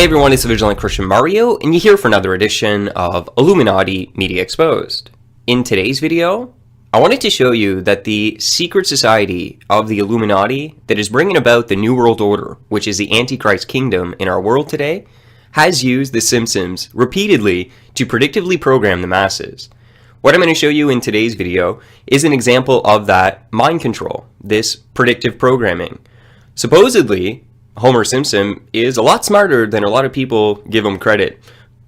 Hey everyone, it's the Vigilant Christian Mario, and you're here for another edition of Illuminati Media Exposed. In today's video, I wanted to show you that the secret society of the Illuminati that is bringing about the New World Order, which is the Antichrist kingdom in our world today, has used the Simpsons repeatedly to predictively program the masses. What I'm going to show you in today's video is an example of that mind control, this predictive programming. Supposedly, Homer Simpson is a lot smarter than a lot of people give him credit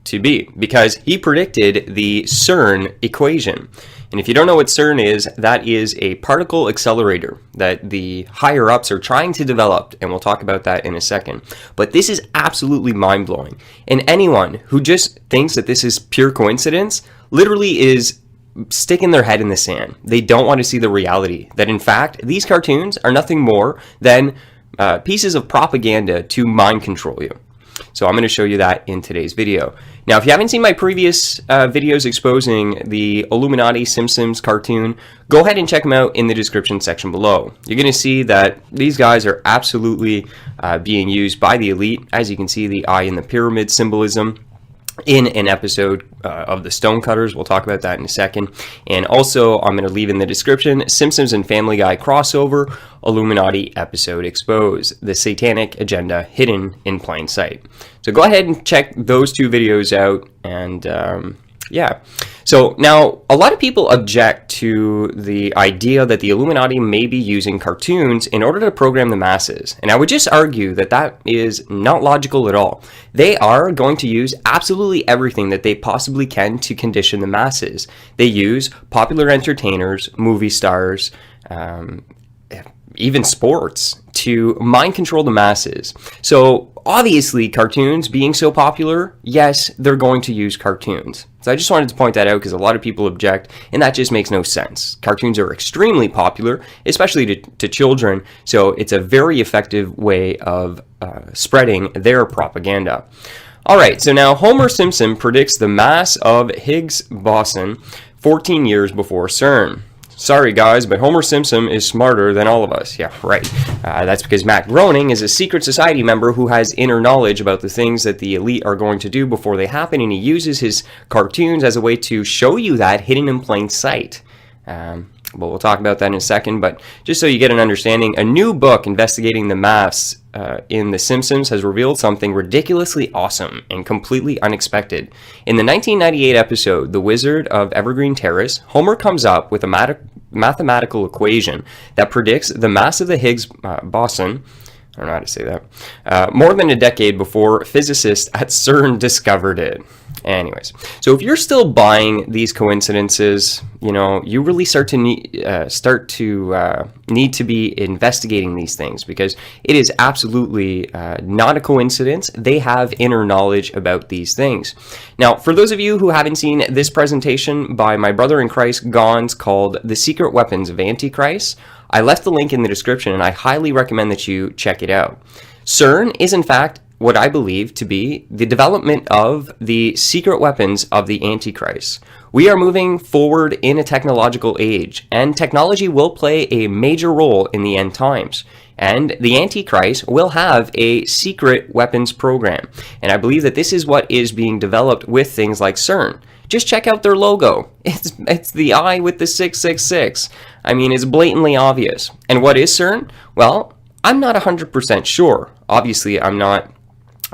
to be, because he predicted the CERN equation. And if you don't know what CERN is, that is a particle accelerator that the higher ups are trying to develop, and we'll talk about that in a second. But this is absolutely mind-blowing. And anyone who just thinks that this is pure coincidence literally is sticking their head in the sand. They don't want to see the reality that, in fact, these cartoons are nothing more than pieces of propaganda to mind control you. So I'm going to show you that in today's video. Now, if you haven't seen my previous videos exposing the Illuminati Simpsons cartoon, go ahead and check them out in the description section below. You're going to see that these guys are absolutely being used by the elite. As you can see, the eye in the pyramid symbolism in an episode of the Stonecutters. We'll talk about that in a second. And also, I'm going to leave in the description Simpsons and Family Guy crossover, Illuminati episode exposed, the satanic agenda hidden in plain sight. So go ahead and check those two videos out. And yeah. So now, a lot of people object to the idea that the Illuminati may be using cartoons in order to program the masses. And I would just argue that that is not logical at all. They are going to use absolutely everything that they possibly can to condition the masses. They use popular entertainers, movie stars, even sports to mind control the masses. So obviously, cartoons being so popular, yes, they're going to use cartoons. So I just wanted to point that out because a lot of people object, and that just makes no sense. Cartoons are extremely popular, especially to children, so it's a very effective way of spreading their propaganda. All right, so now Homer Simpson predicts the mass of Higgs boson 14 years before CERN. Sorry guys, but Homer Simpson is smarter than all of us. Yeah, right. That's because Matt Groening is a secret society member who has inner knowledge about the things that the elite are going to do before they happen, and he uses his cartoons as a way to show you that hidden in plain sight. But we'll talk about that in a second, but just so you get an understanding, a new book investigating the maths in The Simpsons has revealed something ridiculously awesome and completely unexpected. In the 1998 episode, The Wizard of Evergreen Terrace, Homer comes up with a mathematical equation that predicts the mass of the Higgs boson, I don't know how to say that, more than a decade before physicists at CERN discovered it. Anyways, so if you're still buying these coincidences, you know, you really start to need to be investigating these things, because it is absolutely not a coincidence. They have inner knowledge about these things. Now, for those of you who haven't seen this presentation by my brother in Christ, Gons, called The Secret Weapons of Antichrist, I left the link in the description, and I highly recommend that you check it out. CERN is, in fact, what I believe to be the development of the secret weapons of the Antichrist. We are moving forward in a technological age, and technology will play a major role in the end times. And the Antichrist will have a secret weapons program. And I believe that this is what is being developed with things like CERN. Just check out their logo. It's the eye with the 666. I mean, it's blatantly obvious. And what is CERN? Well, I'm not 100% sure. Obviously, I'm not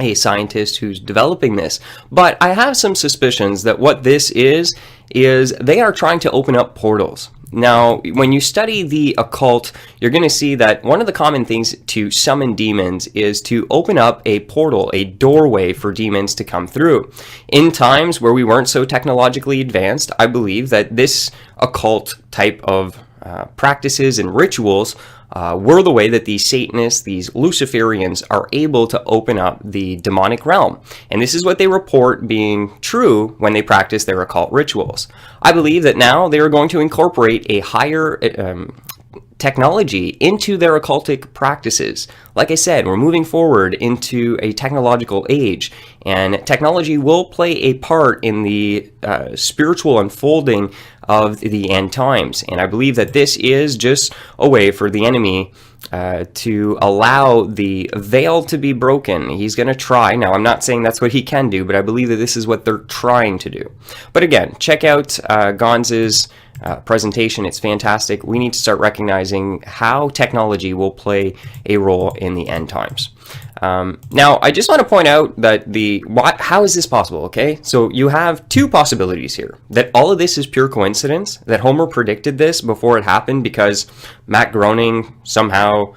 a scientist who's developing this, but I have some suspicions that what this is they are trying to open up portals. Now, when you study the occult, you're going to see that one of the common things to summon demons is to open up a portal, a doorway for demons to come through. In times where we weren't so technologically advanced, I believe that this occult type of practices and rituals were the way that these Satanists, these Luciferians, are able to open up the demonic realm. And this is what they report being true when they practice their occult rituals. I believe that now they are going to incorporate a higher technology into their occultic practices. Like I said, we're moving forward into a technological age, and technology will play a part in the spiritual unfolding of the end times. And I believe that this is just a way for the enemy to allow the veil to be broken. He's going to try. Now, I'm not saying that's what he can do, but I believe that this is what they're trying to do. But again, check out Gonz's presentation. It's fantastic. We need to start recognizing how technology will play a role in the end times. Now, I just want to point out that how is this possible, okay? So you have two possibilities here. That all of this is pure coincidence, that Homer predicted this before it happened because Matt Groening somehow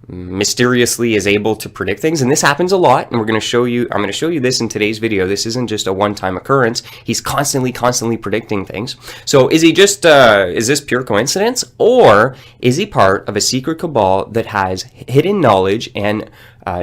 mysteriously is able to predict things, and this happens a lot, and I'm going to show you this in today's video. This isn't just a one-time occurrence. He's constantly predicting things. So is he just is this pure coincidence, or is he part of a secret cabal that has hidden knowledge and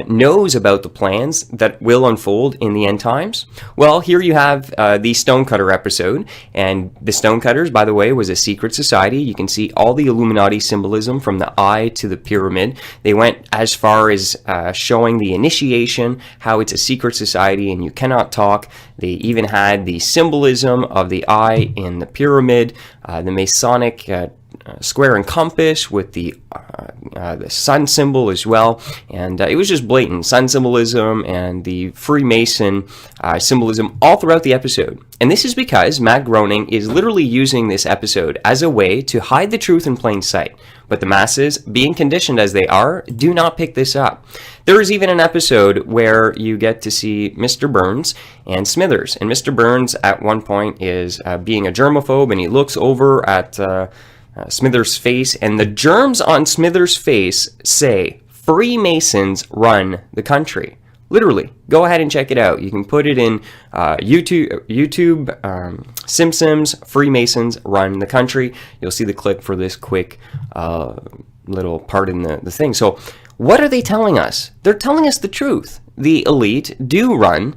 knows about the plans that will unfold in the end times? Well, here you have the Stonecutter episode, and the Stonecutters, by the way, was a secret society. You can see all the Illuminati symbolism from the eye to the pyramid. They went as far as showing the initiation, how it's a secret society and you cannot talk. They even had the symbolism of the eye in the pyramid, the Masonic square and compass with the sun symbol as well, and it was just blatant sun symbolism and the Freemason symbolism all throughout the episode. And this is because Matt Groening is literally using this episode as a way to hide the truth in plain sight. But the masses, being conditioned as they are, do not pick this up. There is even an episode where you get to see Mr. Burns and Smithers. And Mr. Burns at one point is being a germaphobe, and he looks over at Smithers' face, and the germs on Smithers' face say, "Freemasons run the country." Literally, go ahead and check it out. You can put it in YouTube, Simpsons, Freemasons run the country. You'll see the clip for this quick little part in the thing. So what are they telling us? They're telling us the truth. The elite do run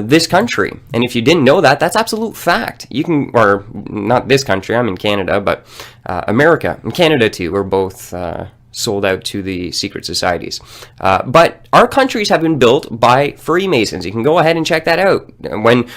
this country. And if you didn't know that, that's absolute fact. You can, or not this country, I'm in Canada, but America and Canada too are both sold out to the secret societies. But our countries have been built by Freemasons. You can go ahead and check that out. When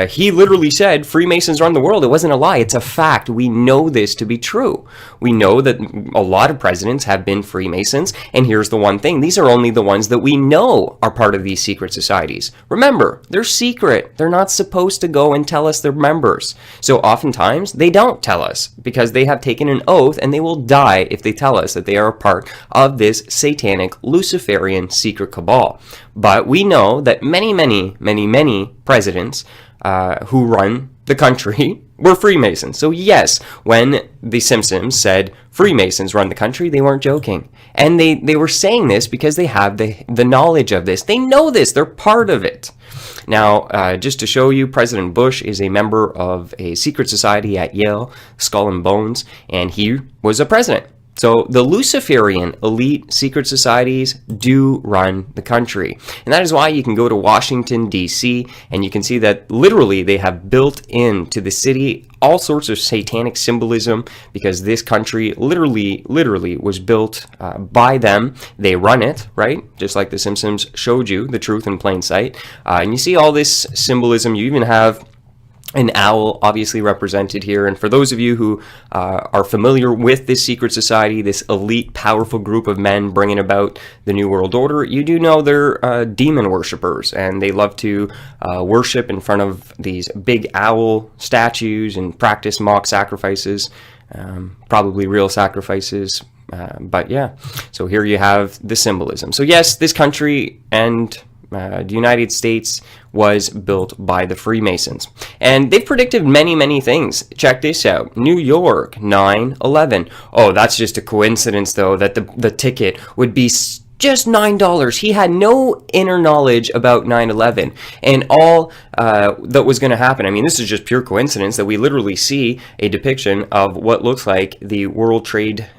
he literally said Freemasons run the world, it wasn't a lie. It's a fact. We know this to be true. We know that a lot of presidents have been Freemasons. And here's the one thing. These are only the ones that we know are part of these secret societies. Remember, they're secret. They're not supposed to go and tell us they're members. So oftentimes, they don't tell us because they have taken an oath and they will die if they tell us that they are a part of this satanic Luciferian secret cabal. But we know that many presidents who run the country were Freemasons. So yes, when the Simpsons said Freemasons run the country, they weren't joking. And they were saying this because they have the knowledge of this. They know this. They're part of it. Now, just to show you, President Bush is a member of a secret society at Yale, Skull and Bones, and he was a president. So the Luciferian elite secret societies do run the country. And that is why you can go to Washington, D.C., and you can see that literally they have built into the city all sorts of satanic symbolism because this country literally was built by them. They run it, right? Just like The Simpsons showed you the truth in plain sight. And you see all this symbolism. You even have an owl obviously represented here. And for those of you who are familiar with this secret society, this elite, powerful group of men bringing about the New World Order, you do know they're demon worshippers, and they love to worship in front of these big owl statues and practice mock sacrifices, probably real sacrifices. But yeah, so here you have the symbolism. So yes, this country and the United States was built by the Freemasons. And they've predicted many things. Check this out. New York, 9/11. Oh, that's just a coincidence, though, that the ticket would be just $9. He had no inner knowledge about 9/11 and all that was going to happen. I mean, this is just pure coincidence that we literally see a depiction of what looks like the World Trade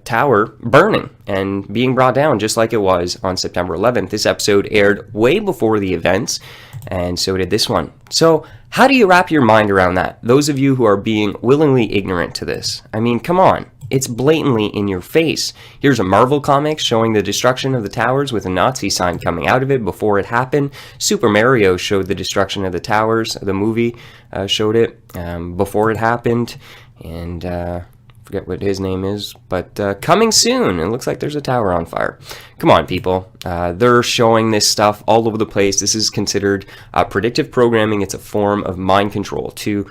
Tower burning and being brought down just like it was on September 11th. This episode aired way before the events, and so did this one. So how do you wrap your mind around that? Those of you who are being willingly ignorant to this. I mean, come on. It's blatantly in your face. Here's a Marvel comic showing the destruction of the towers with a Nazi sign coming out of it before it happened. Super Mario showed the destruction of the towers. The movie showed it before it happened. And forget what his name is, but coming soon. It looks like there's a tower on fire. Come on, people. They're showing this stuff all over the place. This is considered predictive programming. It's a form of mind control to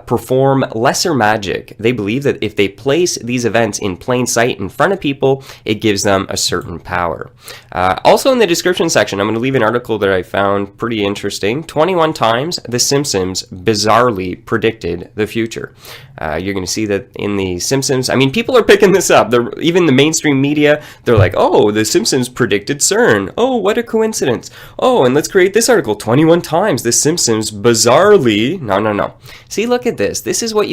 perform lesser magic. They believe that if they place these events in plain sight in front of people, it gives them a certain power. Also in the description section, I'm going to leave an article that I found pretty interesting. 21 times The Simpsons bizarrely predicted the future. You're going to see that in The Simpsons. I mean, people are picking this up. Even the mainstream media, they're like, oh, The Simpsons predicted CERN. Oh, what a coincidence. Oh, and let's create this article. 21 times The Simpsons bizarrely. No. See, look at this. This is what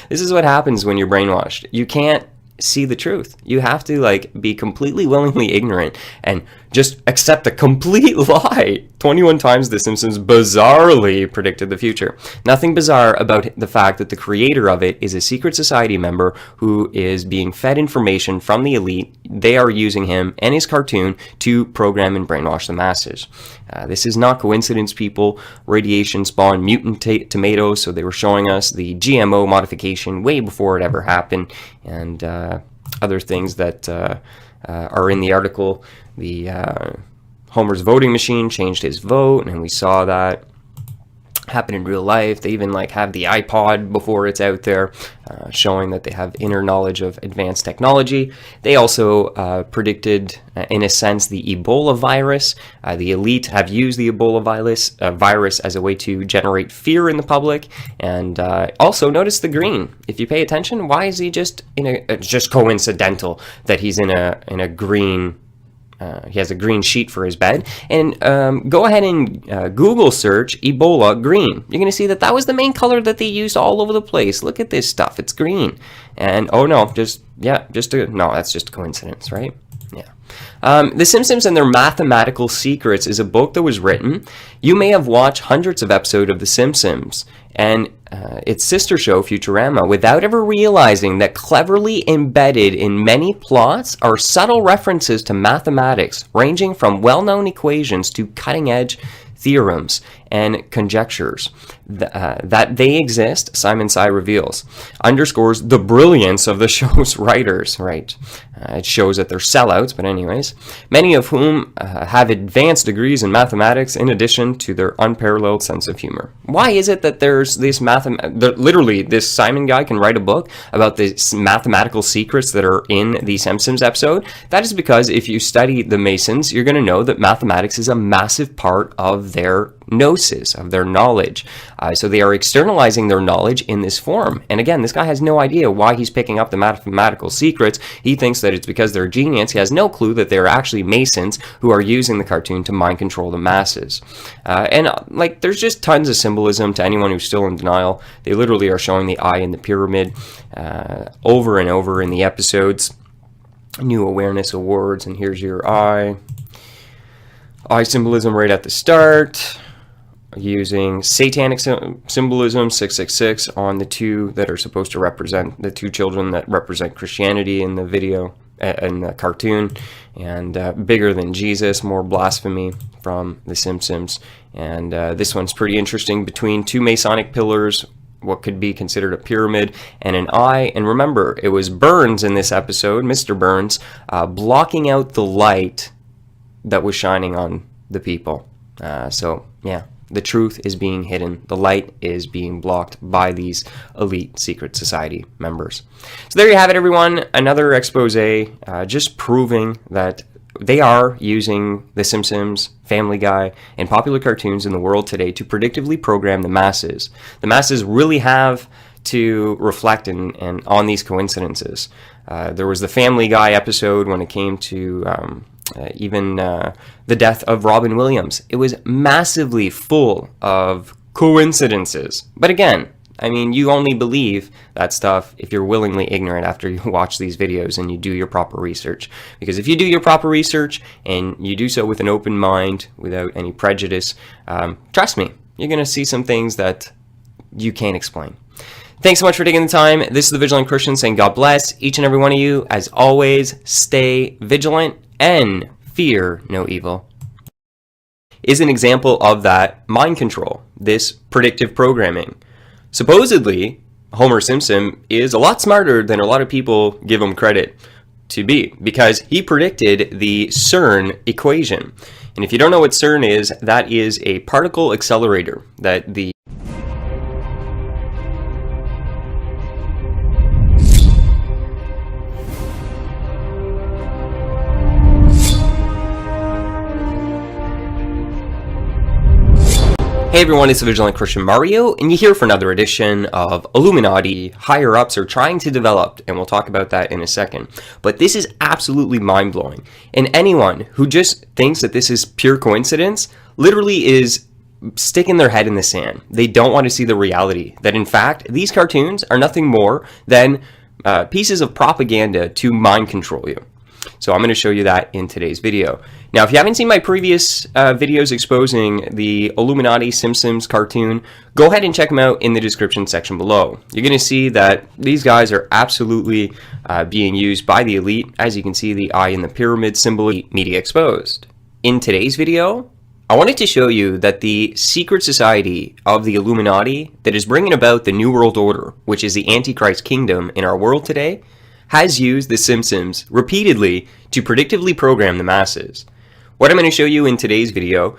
this is what happens when you're brainwashed. You can't see the truth. You have to be completely willingly ignorant and just accept a complete lie. 21 times The Simpsons bizarrely predicted the future. Nothing bizarre about the fact that the creator of it is a secret society member who is being fed information from the elite. They are using him and his cartoon to program and brainwash the masses. This is not coincidence, people. Radiation spawned mutant tomatoes, so they were showing us the GMO modification way before it ever happened, and other things that are in the article. The Homer's voting machine changed his vote, and we saw that happen in real life. They even have the iPod before it's out there, showing that they have inner knowledge of advanced technology. They also predicted, in a sense, the Ebola virus. The elite have used the Ebola virus as a way to generate fear in the public. And also notice the green. If you pay attention, why is he just it's just coincidental that he's in a green. He has a green sheet for his bed. And go ahead and Google search Ebola green. You're going to see that was the main color that they used all over the place. Look at this stuff. It's green. And oh no, no, that's just a coincidence, right? Yeah. The Simpsons and Their Mathematical Secrets is a book that was written. You may have watched hundreds of episodes of The Simpsons and its sister show, Futurama, without ever realizing that cleverly embedded in many plots are subtle references to mathematics, ranging from well-known equations to cutting-edge theorems and conjectures. That they exist, Simon Sy reveals, underscores the brilliance of the show's writers, right? It shows that they're sellouts, but anyways, many of whom have advanced degrees in mathematics in addition to their unparalleled sense of humor. Why is it that there's this literally this Simon guy can write a book about the mathematical secrets that are in the Simpsons episode? That is because if you study the Masons, you're going to know that mathematics is a massive part of their gnosis, of their knowledge. So they are externalizing their knowledge in this form. And again, this guy has no idea why he's picking up the mathematical secrets. He thinks that it's because they're genius. He has no clue that they're actually Masons who are using the cartoon to mind control the masses. There's just tons of symbolism to anyone who's still in denial. They literally are showing the eye in the pyramid over and over in the episodes. New awareness awards, and here's your eye. Eye symbolism right at the start, using satanic symbolism 666 on the two that are supposed to represent the two children that represent Christianity in the video and the cartoon, and bigger than Jesus, more blasphemy from The Simpsons. And this one's pretty interesting, between two Masonic pillars, what could be considered a pyramid and an eye. And remember, it was Burns in this episode, Mr. Burns, blocking out the light that was shining on the people. So yeah, the truth is being hidden. The light is being blocked by these elite secret society members. So there you have it, everyone. Another expose, just proving that they are using The Simpsons, Family Guy, and popular cartoons in the world today to predictively program the masses. The masses really have to reflect on these coincidences. There was the Family Guy episode when it came to even the death of Robin Williams. It was massively full of coincidences. But again, I mean, you only believe that stuff if you're willingly ignorant after you watch these videos and you do your proper research. Because if you do your proper research and you do so with an open mind, without any prejudice, trust me, you're going to see some things that you can't explain. Thanks so much for taking the time. This is the Vigilant Christian saying God bless each and every one of you. As always, stay vigilant and fear no evil. Is an example of that mind control, this predictive programming. Supposedly, Homer Simpson is a lot smarter than a lot of people give him credit to be, because he predicted the CERN equation. And if you don't know what CERN is, that is a particle accelerator that the Hey everyone, it's the Vigilant Christian Mario, and you're here for another edition of Illuminati. Higher-ups are trying to develop, and we'll talk about that in a second. But this is absolutely mind-blowing. And anyone who just thinks that this is pure coincidence literally is sticking their head in the sand. They don't want to see the reality that, in fact, these cartoons are nothing more than pieces of propaganda to mind control you. So I'm going to show you that in today's video. Now, if you haven't seen my previous videos exposing the Illuminati Simpsons cartoon, go ahead and check them out in the description section below. You're going to see that these guys are absolutely being used by the elite. As you can see, the eye in the pyramid symbol, media exposed. In today's video, I wanted to show you that the secret society of the Illuminati that is bringing about the New World Order, which is the Antichrist kingdom in our world today, has used the Simpsons repeatedly to predictively program the masses. What I'm going to show you in today's video